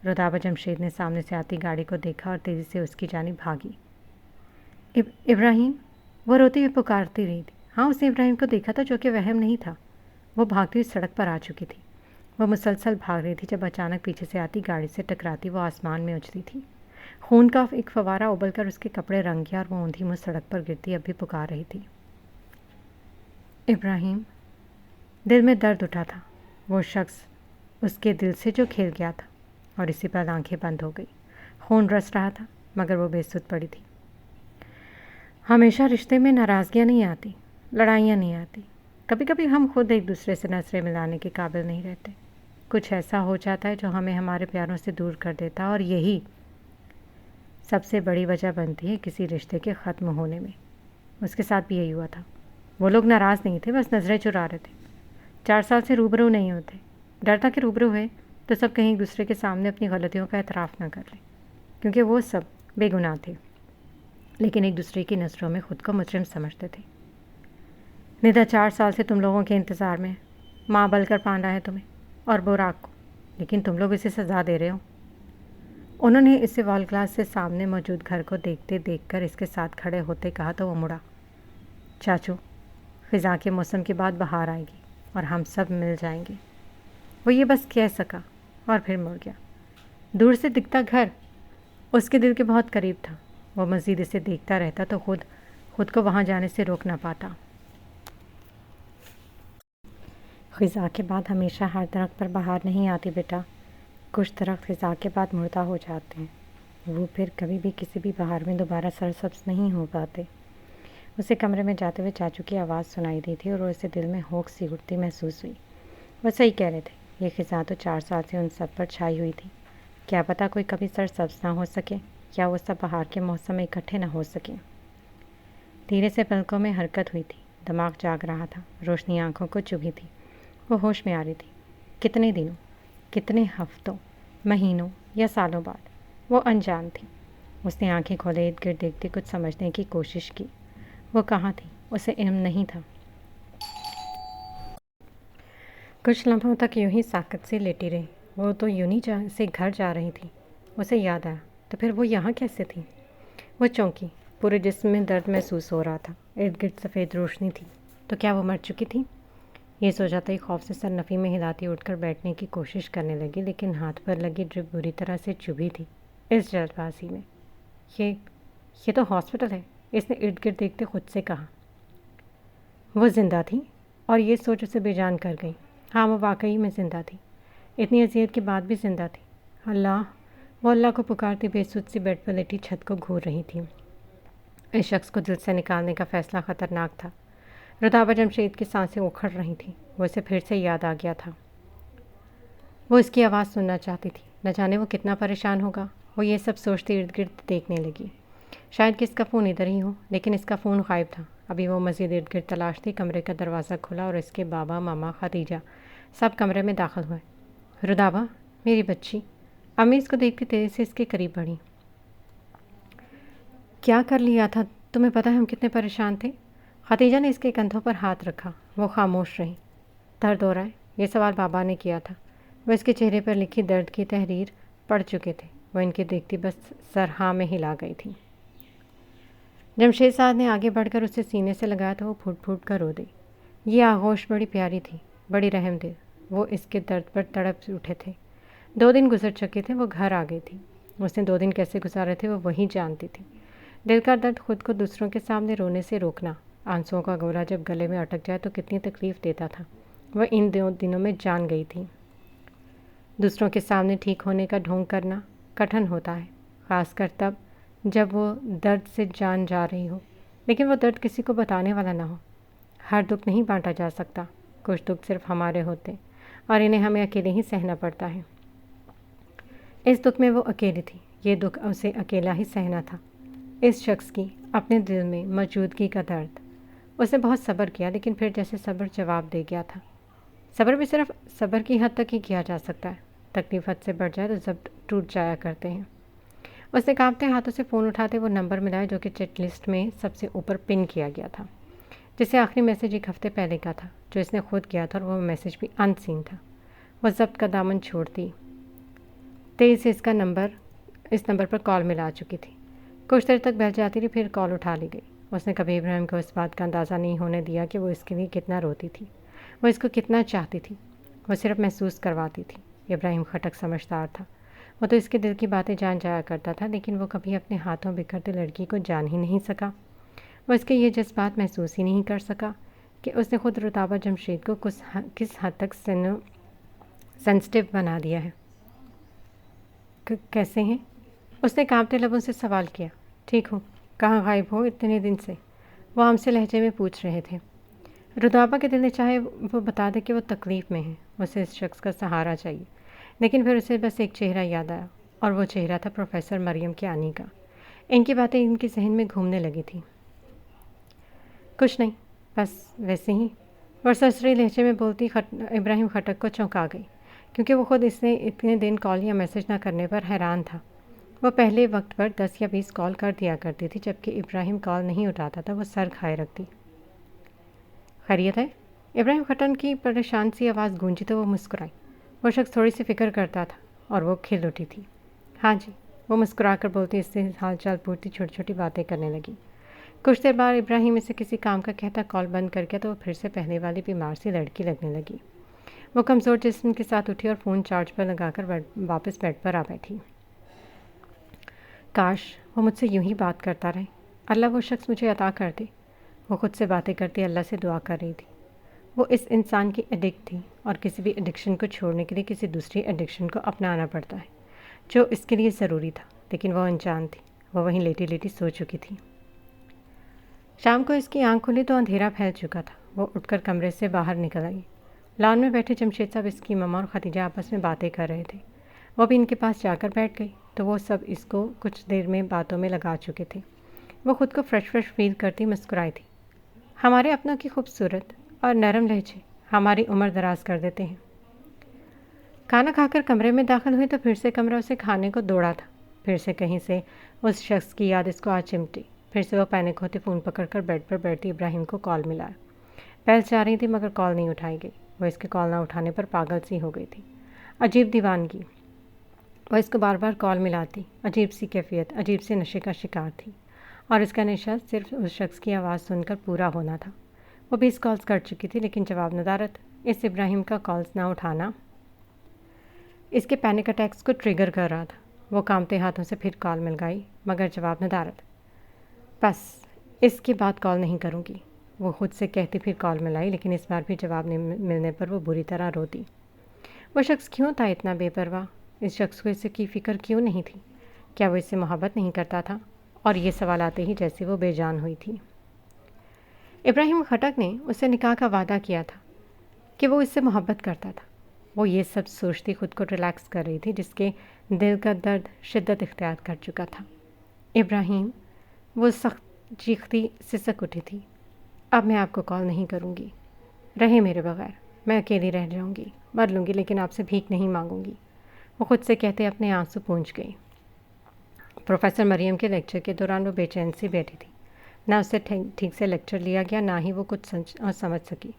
رودابا جمشید نے سامنے سے آتی گاڑی کو دیکھا اور تیزی سے اس کی جانب بھاگی۔ ابراہیم، وہ روتی ہوئی پکارتی رہی تھی۔ ہاں، اس نے ابراہیم کو دیکھا تھا، جو کہ وہم نہیں تھا۔ وہ بھاگتی ہوئی سڑک پر آ چکی تھی۔ وہ مسلسل بھاگ رہی تھی، جب اچانک پیچھے سے آتی گاڑی سے ٹکراتی وہ آسمان میں اچھلی تھی۔ خون کا ایک فوارہ ابل کر اس کے کپڑے رنگ گیا اور وہ اوندھی منہ سڑک پر گرتی اب بھی پکار رہی تھی، ابراہیم۔ دل میں درد اٹھا تھا۔ وہ شخص اس کے دل سے جو کھیل گیا تھا، اور اسی پر آنکھیں بند ہو گئی۔ خون رس رہا تھا، مگر وہ بے سود پڑی تھی۔ ہمیشہ رشتے میں ناراضگیاں نہیں آتی، لڑائیاں نہیں آتی۔ کبھی کبھی ہم خود ایک دوسرے سے نظریں ملانے کے قابل نہیں رہتے۔ کچھ ایسا ہو جاتا ہے جو ہمیں ہمارے پیاروں سے دور کر دیتا، اور یہی سب سے بڑی وجہ بنتی ہے کسی رشتے کے ختم ہونے میں۔ اس کے ساتھ بھی یہی ہوا تھا۔ وہ لوگ ناراض نہیں تھے، بس نظریں چرا رہے تھے۔ 4 سال سے روبرو نہیں ہوتے، ڈر تھا کہ روبرو ہوئے تو سب کہیں ایک دوسرے کے سامنے اپنی غلطیوں کا اعتراف نہ کر لیں، کیونکہ وہ سب بے گناہ تھے، لیکن ایک دوسرے کی نظروں میں خود کو مجرم سمجھتے تھے۔ ندا 4 سال سے تم لوگوں کے انتظار میں، ماں بل کر پانڈا ہے تمہیں اور براق کو، لیکن تم لوگ اسے سزا دے رہے ہو۔ انہوں نے اسے وال گلاس سے سامنے موجود گھر کو دیکھتے دیکھ کر اس کے ساتھ کھڑے ہوتے کہا تو وہ مڑا۔ چاچو، خزاں کے موسم کے بعد بہار آئے گی اور ہم سب مل جائیں گے۔ وہ یہ بس کہہ سکا اور پھر مڑ گیا۔ دور سے دکھتا گھر اس کے دل کے بہت قریب تھا۔ وہ مزید اسے دیکھتا رہتا تو خود کو وہاں جانے سے روک نہ پاتا۔ خزاں کے بعد ہمیشہ ہر درخت پر بہار نہیں آتی بیٹا، کچھ درخت خزاں کے بعد مردہ ہو جاتے ہیں، وہ پھر کبھی بھی کسی بھی بہار میں دوبارہ سرسبز نہیں ہو پاتے۔ اسے کمرے میں جاتے ہوئے چاچو کی آواز سنائی دی تھی اور اسے دل میں ہوک سی اٹھتی محسوس ہوئی۔ وہ صحیح کہہ رہے تھے، یہ خزاں تو 4 سال سے ان سب پر چھائی ہوئی تھی۔ کیا پتہ کوئی کبھی سرسبز نہ ہو سکے، یا وہ سب بہار کے موسم میں اکٹھے نہ ہو سکیں۔ دھیرے سے پلکوں میں حرکت ہوئی تھی، دماغ جاگ رہا تھا، روشنی آنکھوں کو چبھی تھی۔ وہ ہوش میں آ رہی تھی۔ کتنے دنوں، کتنے ہفتوں، مہینوں یا سالوں بعد وہ انجان تھی۔ اس نے آنکھیں کھولے ارد گرد دیکھتے کچھ سمجھنے کی کوشش کی۔ وہ کہاں تھی، اسے علم نہیں تھا۔ کچھ لمحوں تک یوں ہی ساکت سے لیٹی رہی۔ وہ تو یونی سے گھر جا رہی تھی۔ اسے یاد آیا تو پھر وہ یہاں کیسے تھی؟ وہ چونکی، پورے جسم میں درد محسوس ہو رہا تھا، ارد گرد سفید روشنی تھی۔ تو کیا وہ مر چکی تھی؟ یہ سوچاتا ہی خوف سے سر نفی میں ہلاتی اٹھ کر بیٹھنے کی کوشش کرنے لگی، لیکن ہاتھ پر لگی ڈرپ بری طرح سے چبھی تھی۔ اس جلد بازی میں یہ تو ہاسپٹل ہے، اس نے ارد گرد دیکھتے خود سے کہا۔ وہ زندہ تھی، اور یہ سوچ اسے بے جان کر گئی۔ ہاں، وہ واقعی میں زندہ تھی، اتنی اذیت کے بعد بھی زندہ تھی۔ اللہ، وہ اللہ کو پکارتی بے سود سی بیڈ پر لیٹی چھت کو گھور رہی تھی۔ اس شخص کو دل سے نکالنے کا فیصلہ خطرناک تھا۔ رودابا جمشید کی سانسیں اکھڑ رہی تھیں۔ وہ اسے پھر سے یاد آ گیا تھا۔ وہ اس کی آواز سننا چاہتی تھی۔ نہ جانے وہ کتنا پریشان ہوگا۔ وہ یہ سب سوچتی ارد گرد دیکھنے لگی۔ شاید کہ اس کا فون ادھر ہی ہو، لیکن اس کا فون غائب تھا۔ ابھی وہ مزید ارد گرد تلاشتی، کمرے کا دروازہ کھلا اور اس کے بابا، ماما، خدیجہ سب کمرے میں داخل ہوئے۔ رودابہ، میری بچی۔ امی اس کو دیکھتی تیزی سے اس کے قریب بڑھی۔ کیا کر لیا تھا؟ تمہیں پتہ ہے ہم کتنے پریشان تھے؟ ختیجہ نے اس کے کندھوں پر ہاتھ رکھا۔ وہ خاموش رہی۔ درد ہو رہا ہے؟ یہ سوال بابا نے کیا تھا۔ وہ اس کے چہرے پر لکھی درد کی تحریر پڑھ چکے تھے۔ وہ ان کی دیکھتی بس سر ہاں میں ہلا گئی تھی۔ جمشید صاحب نے آگے بڑھ کر اسے سینے سے لگایا تو وہ پھوٹ پھوٹ کر رو دی۔ یہ آغوش بڑی پیاری تھی، بڑی رحم دل۔ وہ اس کے درد پر تڑپ اٹھے تھے۔ 2 دن گزر چکے تھے، وہ گھر آ گئی تھی۔ اس نے 2 دن کیسے گزارے تھے وہ وہی جانتی تھی۔ دل کا درد خود کو دوسروں کے سامنے رونے سے روکنا، آنسوؤں کا گولا جب گلے میں اٹک جائے تو کتنی تکلیف دیتا تھا، وہ ان 2 دنوں میں جان گئی تھی۔ دوسروں کے سامنے ٹھیک ہونے کا ڈھونگ کرنا کٹھن ہوتا ہے، خاص کر تب جب وہ درد سے جان جا رہی ہو، لیکن وہ درد کسی کو بتانے والا نہ ہو۔ ہر دکھ نہیں بانٹا جا سکتا، کچھ دکھ صرف ہمارے ہوتے اور انہیں ہمیں اکیلے ہی سہنا پڑتا ہے۔ اس دکھ میں وہ اکیلی تھی، یہ دکھ اسے اکیلا ہی سہنا تھا۔ اس شخص کی اپنے دل میں موجودگی کا درد۔ اس نے بہت صبر کیا، لیکن پھر جیسے صبر جواب دے گیا تھا۔ صبر بھی صرف صبر کی حد تک ہی کیا جا سکتا ہے، تکلیف حد سے بڑھ جائے تو ضبط ٹوٹ جایا کرتے ہیں۔ اس نے کانپتے ہاتھوں سے فون اٹھاتے وہ نمبر ملایا جو کہ چیٹ لسٹ میں سب سے اوپر پن کیا گیا تھا، جسے آخری میسج 1 ہفتے پہلے کا تھا، جو اس نے خود کیا تھا، اور وہ میسج بھی ان سین تھا۔ وہ ضبط کا دامن چھوڑتی تیز سے اس نمبر پر کال ملا چکی تھی۔ کچھ دیر تک بیٹھ جاتی رہی، پھر کال اٹھا لی گئی۔ اس نے کبھی ابراہیم کو اس بات کا اندازہ نہیں ہونے دیا کہ وہ اس کے لیے کتنا روتی تھی، وہ اس کو کتنا چاہتی تھی۔ وہ صرف محسوس کرواتی تھی۔ ابراہیم خٹک سمجھدار تھا، وہ تو اس کے دل کی باتیں جان جایا کرتا تھا، لیکن وہ کبھی اپنے ہاتھوں بکھرتی لڑکی کو جان ہی نہیں سکا۔ وہ اس کے یہ جذبات محسوس ہی نہیں کر سکا کہ اس نے خود رودابہ جمشید کو کس حد تک سینسٹیو بنا دیا ہے۔ کیسے ہیں؟ اس نے کانپتے لبوں سے سوال کیا۔ ٹھیک ہوں، کہاں غائب ہو اتنے دن سے؟ وہ ہم سے لہجے میں پوچھ رہے تھے۔ رودابہ کے دل نے چاہے وہ بتا دے کہ وہ تکلیف میں ہے، اسے اس شخص کا سہارا چاہیے، لیکن پھر اسے بس ایک چہرہ یاد آیا، اور وہ چہرہ تھا پروفیسر مریم کیانی کا۔ ان کی باتیں ان کے ذہن میں گھومنے لگی تھیں۔ کچھ نہیں، بس ویسے ہی، اور سرسری لہجے میں بولتی ابراہیم خٹک کو چونکا گئی، کیونکہ وہ خود اس نے اتنے دن کال یا میسج نہ کرنے پر حیران تھا۔ وہ پہلے وقت پر 10 یا 20 کال کر دیا کرتی تھی، جبکہ ابراہیم کال نہیں اٹھاتا تھا، وہ سر کھائے رکھتی۔ خیریت ہے؟ ابراہیم خٹن کی پریشان سی آواز گونجی تو وہ مسکرائی۔ وہ شخص تھوڑی سی فکر کرتا تھا اور وہ کھل اٹھی تھی۔ ہاں جی، وہ مسکرا کر بولتی، اس سے حال چال پوچھتی، چھوٹی چھوٹی باتیں کرنے لگی۔ کچھ دیر بعد ابراہیم اسے کسی کام کا کہتا کال بند کر کے تو وہ پھر سے پہلے والی بیمار سی لڑکی لگنے لگی۔ وہ کمزور جسم کے ساتھ اٹھی اور فون چارج پر لگا کر واپس بیڈ پر آ بیٹھی۔ کاش وہ مجھ سے یوں ہی بات کرتا رہے، اللہ وہ شخص مجھے عطا کر دے۔ وہ خود سے باتیں کرتی اللہ سے دعا کر رہی تھی۔ وہ اس انسان کی ایڈکٹ تھی، اور کسی بھی ایڈکشن کو چھوڑنے کے لیے کسی دوسری ایڈکشن کو اپنانا پڑتا ہے جو اس کے لیے ضروری تھا، لیکن وہ انجان تھی۔ وہ وہیں لیٹی لیٹی سو چکی تھی۔ شام کو اس کی آنکھ کھلی تو اندھیرا پھیل چکا تھا۔ وہ اٹھ کر کمرے سے باہر نکل آئی۔ لان میں بیٹھے جمشید صاحب، اس کی ماما اور ختیجہ آپس میں باتیں کر رہے تھے۔ وہ بھی ان کے پاس جا کر بیٹھ گئی تو وہ سب اس کو کچھ دیر میں باتوں میں لگا چکے تھے۔ وہ خود کو فریش فیل کرتی مسکرائی تھی۔ ہمارے اپنوں کی خوبصورت اور نرم لہجے ہماری عمر دراز کر دیتے ہیں۔ کھانا کھا کر کمرے میں داخل ہوئی تو پھر سے کمرہ اسے کھانے کو دوڑا تھا۔ پھر سے کہیں سے اس شخص کی یاد اس کو آ چمٹی۔ پھر سے وہ پینک ہوتے فون پکڑ کر بیڈ پر بیٹھتی ابراہیم کو کال ملایا۔ بیلز جا رہی تھی مگر کال نہیں اٹھائی گئی۔ وہ اس کے کال نہ اٹھانے پر پاگل سی ہو گئی تھی۔ عجیب دیوانگی، وہ اس کو بار بار کال ملاتی۔ عجیب سی کیفیت، عجیب سے نشے کا شکار تھی، اور اس کا نشہ صرف اس شخص کی آواز سن کر پورا ہونا تھا۔ وہ 20 کالز کر چکی تھی، لیکن جواب ندارت۔ اس ابراہیم کا کالز نہ اٹھانا اس کے پینک اٹیکس کو ٹریگر کر رہا تھا۔ وہ کانپتے ہاتھوں سے پھر کال مل گئی مگر جواب ندارت۔ بس اس کے بعد کال نہیں کروں گی، وہ خود سے کہتی، پھر کال ملائی، لیکن اس بار بھی جواب نہیں ملنے پر وہ بری طرح روتی۔ وہ شخص کیوں تھا اتنا بے پرواہ؟ اس شخص کو اس کی فکر کیوں نہیں تھی؟ کیا وہ اس سے محبت نہیں کرتا تھا؟ اور یہ سوال آتے ہی جیسے وہ بے جان ہوئی تھی۔ ابراہیم خٹک نے اس سے نکاح کا وعدہ کیا تھا کہ وہ اس سے محبت کرتا تھا۔ وہ یہ سب سوچتی خود کو ریلیکس کر رہی تھی، جس کے دل کا درد شدت اختیار کر چکا تھا۔ ابراہیم، وہ سخت چیختی سسک اٹھی تھی۔ اب میں آپ کو کال نہیں کروں گی، رہے میرے بغیر، میں اکیلی رہ جاؤں گی۔ مر لوں گی لیکن آپ سے بھیک نہیں مانگوں گی، وہ خود سے کہتے اپنے آنسو پونچھ گئی۔ پروفیسر مریم کے لیکچر کے دوران وہ بے چین سی بیٹھی تھی، نہ اس سے ٹھیک سے لیکچر لیا گیا، نہ ہی وہ کچھ سمجھ سکی۔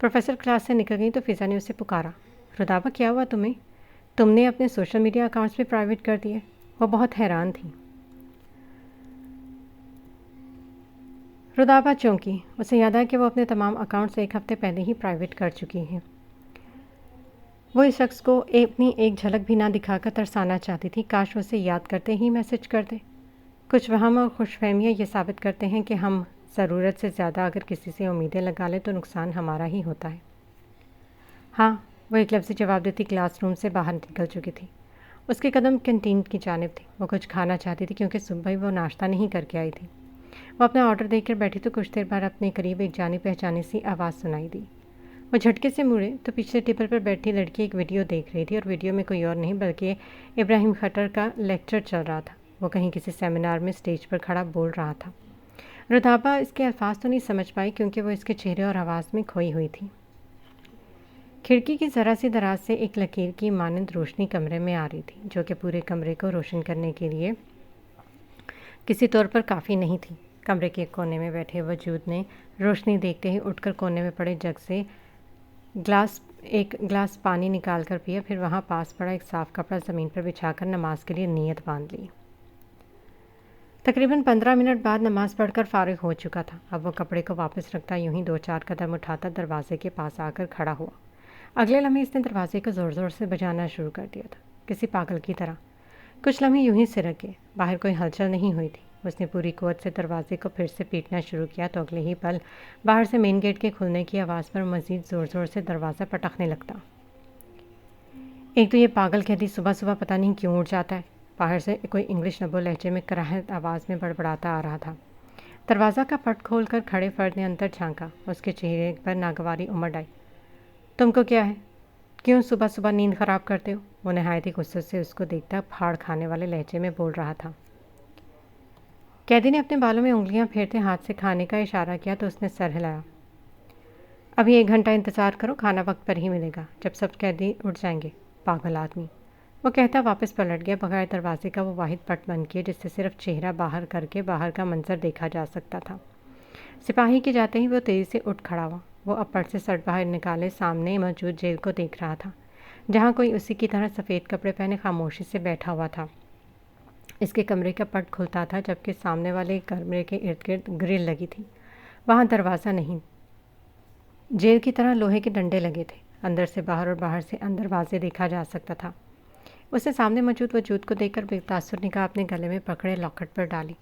پروفیسر کلاس سے نکل گئی تو فضا نے اسے پکارا، رودابہ کیا ہوا تمہیں؟ تم نے اپنے سوشل میڈیا اکاؤنٹس بھی پرائیویٹ کر دیے؟ وہ بہت حیران تھی۔ رودابہ چونکی، اسے یاد آیا کہ وہ اپنے تمام اکاؤنٹس ایک ہفتے پہلے ہی پرائیویٹ کر چکی ہیں۔ وہ اس شخص کو اپنی ایک جھلک بھی نہ دکھا کر ترسانا چاہتی تھی، کاش اسے یاد کرتے ہی میسج کر دے۔ کچھ وہم اور خوش فہمیاں یہ ثابت کرتے ہیں کہ ہم ضرورت سے زیادہ اگر کسی سے امیدیں لگا لیں تو نقصان ہمارا ہی ہوتا ہے۔ ہاں، وہ ایک لفظی جواب دیتی کلاس روم سے باہر نکل چکی تھی۔ اس کے قدم کینٹین کی جانب تھی۔ وہ کچھ کھانا چاہتی تھی کیونکہ صبح ہی وہ ناشتہ نہیں کر کے آئی تھی۔ وہ اپنا آرڈر دیکھ کر بیٹھی تو کچھ دیر بعد اپنے قریب ایک جانی پہچانی سی آواز سنائی دی۔ وہ جھٹکے سے مڑے تو پیچھے ٹیبل پر بیٹھی لڑکی ایک ویڈیو دیکھ رہی تھی، اور ویڈیو میں کوئی اور نہیں بلکہ ابراہیم خٹر کا لیکچر چل رہا تھا۔ وہ کہیں کسی سیمینار میں اسٹیج پر کھڑا بول رہا تھا۔ رودابہ اس کے الفاظ تو نہیں سمجھ پائی کیونکہ وہ اس کے چہرے اور آواز میں کھوئی ہوئی تھی۔ کھڑکی کی ذرا سی دراز سے ایک لکیر کی مانند روشنی کمرے میں آ رہی تھی، جو کہ پورے کمرے کو روشن کرنے کے لیے کسی طور پر کافی نہیں تھی۔ کمرے کے ایک کونے میں بیٹھے وجود نے روشنی دیکھتے ہی اٹھ کر کونے میں پڑے جگ سے ایک گلاس پانی نکال کر پیا، پھر وہاں پاس پڑا ایک صاف کپڑا زمین پر بچھا کر نماز کے لیے نیت باندھ لی۔ تقریباً 15 منٹ بعد نماز پڑھ کر فارغ ہو چکا تھا۔ اب وہ کپڑے کو واپس رکھتا یوں ہی 2-4 قدم اٹھاتا دروازے کے پاس آ کر کھڑا ہوا۔ اگلے لمحے اس نے دروازے کو زور زور سے بجانا شروع کر دیا تھا، کسی پاگل کی طرح۔ کچھ لمحے یوں ہی سرک گئے، باہر کوئی ہلچل نہیں ہوئی تھی۔ اس نے پوری قوت سے دروازے کو پھر سے پیٹنا شروع کیا تو اگلے ہی پل باہر سے مین گیٹ کے کھلنے کی آواز پر مزید زور زور سے دروازہ پٹکنے لگتا۔ ایک تو یہ پاگل قیدی صبح صبح پتہ نہیں کیوں اٹھ جاتا ہے، باہر سے کوئی انگلش نبو لہجے میں کراہت آواز میں بڑبڑاتا آ رہا تھا۔ دروازہ کا پٹ کھول کر کھڑے فرد نے اندر جھانکا، اس کے چہرے پر ناگواری امڑ آئی۔ تم کو کیا ہے؟ کیوں صبح صبح نیند خراب کرتے ہو؟ وہ نہایت ہی غصے سے اس کو دیکھتا پھاڑ کھانے والے لہجے میں بول رہا تھا۔ قیدی نے اپنے بالوں میں انگلیاں پھیرتے ہاتھ سے کھانے کا اشارہ کیا تو اس نے سر ہلایا۔ ابھی 1 گھنٹہ انتظار کرو، کھانا وقت پر ہی ملے گا جب سب قیدی اٹھ جائیں گے، پاگل آدمی، وہ کہتا واپس پلٹ گیا بغیر دروازے کا وہ واحد پٹ بند کیے جس سے صرف چہرہ باہر کر کے باہر کا منظر دیکھا جا سکتا تھا۔ سپاہی کے جاتے ہی وہ تیزی سے اٹھ کھڑا ہوا۔ وہ اب پٹ سے سر باہر نکالے سامنے موجود جیل کو دیکھ رہا تھا، جہاں کوئی اسی کی طرح سفید کپڑے پہنے خاموشی سے بیٹھا ہوا تھا۔ اس کے کمرے کا پٹ کھلتا تھا جبکہ سامنے والے کمرے کے ارد گرد گرل لگی تھی، وہاں دروازہ نہیں، جیل کی طرح لوہے کے ڈنڈے لگے تھے۔ اندر سے باہر اور باہر سے اندر واضح دیکھا جا سکتا تھا۔ اس نے سامنے موجود وجود کو دیکھ کر بے تاثر نگاہ اپنے گلے میں پکڑے لاکٹ پر ڈالی۔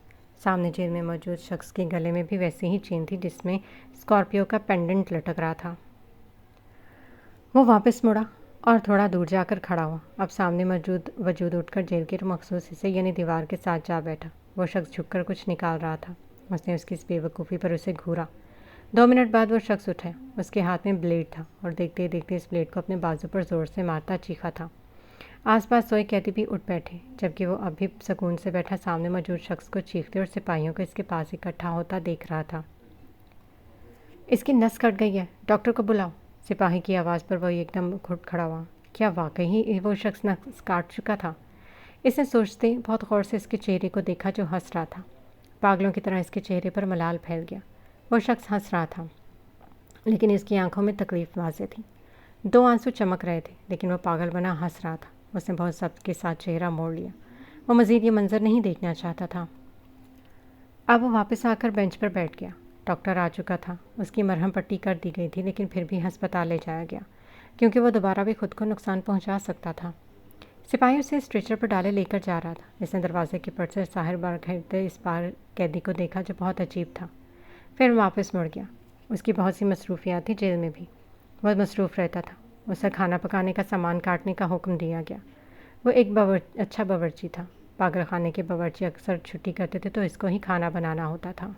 سامنے جیل میں موجود شخص کے گلے میں بھی ویسی ہی چین تھی جس میں اسکارپیو کا پینڈنٹ لٹک رہا تھا۔ وہ واپس مڑا اور تھوڑا دور جا کر کھڑا ہوا۔ اب سامنے موجود وجود اٹھ کر جیل کے مخصوص حصے یعنی دیوار کے ساتھ جا بیٹھا۔ وہ شخص جھک کر کچھ نکال رہا تھا۔ اس نے اس کی اس بے وقوفی پر اسے گھورا۔ 2 منٹ بعد وہ شخص اٹھا، اس کے ہاتھ میں بلیڈ تھا اور دیکھتے ہی دیکھتے اس بلیڈ کو اپنے بازو پر زور سے مارتا چیخا تھا۔ آس پاس سوئے قیدی بھی اٹھ بیٹھے، جبکہ وہ اب بھی سکون سے بیٹھا سامنے موجود شخص کو چیختے اور سپاہیوں کو اس کے پاس اکٹھا ہوتا دیکھ رہا تھا۔ اس کی نس کٹ گئی ہے، ڈاکٹر کو بلاؤ۔ سپاہی کی آواز پر وہ ایک دم گھٹ کھڑا ہوا۔ کیا واقعی وہ شخص نس کاٹ چکا تھا؟ اس نے سوچتے بہت غور سے اس کے چہرے کو دیکھا جو ہنس رہا تھا۔ پاگلوں کی طرح اس کے چہرے پر ملال پھیل گیا۔ وہ شخص ہنس رہا تھا لیکن اس کی آنکھوں میں تکلیف واضح تھی۔ 2 آنسو چمک رہے تھے لیکن وہ پاگل بنا ہنس رہا تھا۔ اس نے بہت ضبط کے ساتھ چہرہ موڑ لیا، وہ مزید یہ منظر نہیں دیکھنا چاہتا تھا۔ اب وہ واپس آ کر بینچ پر بیٹھ گیا۔ ڈاکٹر آ چکا تھا، اس کی مرہم پٹی کر دی گئی تھی لیکن پھر بھی ہسپتال لے جایا گیا کیونکہ وہ دوبارہ بھی خود کو نقصان پہنچا سکتا تھا۔ سپاہی اسے اسٹریچر پر ڈالے لے کر جا رہا تھا۔ اس نے دروازے کے پٹ سے باہر بار گھرتے اس بار قیدی کو دیکھا جو بہت عجیب تھا، پھر واپس مڑ گیا۔ اس کی بہت سی مصروفیات تھیں جیل میں بھی، وہ مصروف رہتا تھا۔ اسے کھانا پکانے کا سامان کاٹنے کا حکم دیا گیا۔ وہ ایک اچھا باورچی تھا۔ پاگل خانے کے باورچی اکثر چھٹی کرتے تھے تو اس کو ہی کھانا بنانا ہوتا تھا۔